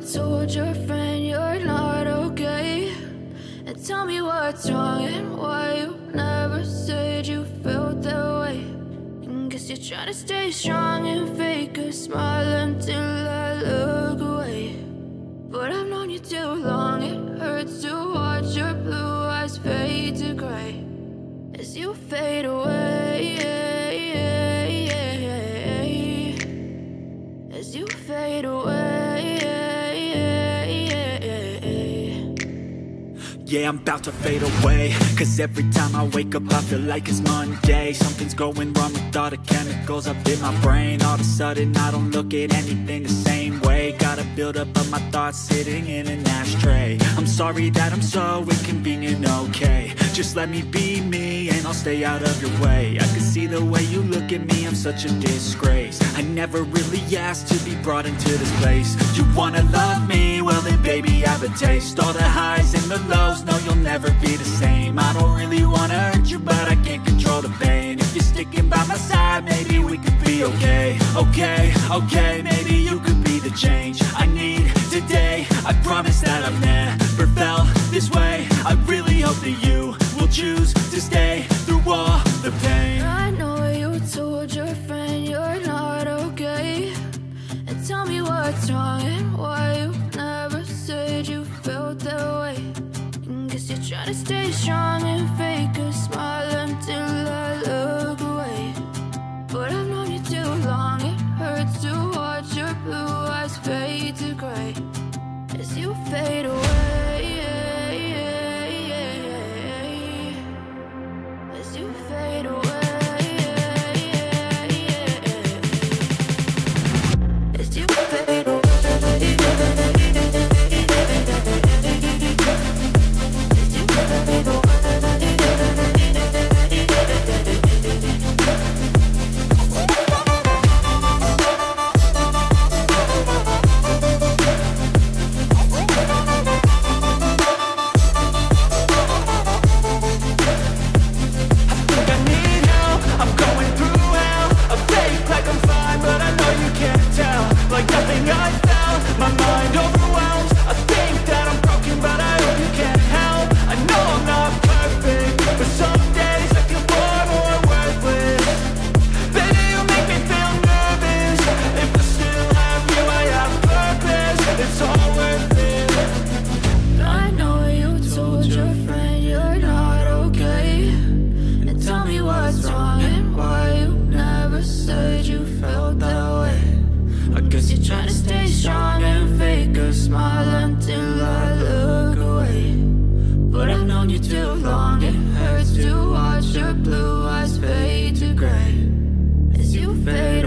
told your friend you're not okay? And tell me what's wrong and why you never said you felt that way. And guess you're trying to stay strong and fake a smile until I look away. But I've known you too long, it hurts to watch your blue eyes fade to gray as you fade away, as you fade away. Yeah, I'm about to fade away, cause every time I wake up I feel like it's Monday. Something's going wrong with all the chemicals up in my brain. All of a sudden I don't look at anything the same way. Gotta build up of my thoughts sitting in an ashtray. I'm sorry that I'm so inconvenient, okay? Just let me be me and I'll stay out of your way. I can see the way you look at me, I'm such a disgrace. I never really asked to be brought into this place. You wanna love me? Well then baby, have a taste. All the highs and the lows, no, you'll never be the same. I don't really wanna hurt you, but I can't control the pain. If you're sticking by my side, maybe we could be okay. Okay, okay, maybe you could be the change I need today. I promise that I've never felt this way. I really hope that you will choose to stay through all the pain. I know you told your friend you're not okay. And tell me what's wrong and why you never said you felt that way. Guess you're trying to stay strong and fake a smile until I look away. But I've known you too long, it hurts to watch your blue eyes fade to gray as you fade away, as you fade away, as you fade away. Blue eyes fade to gray as you fade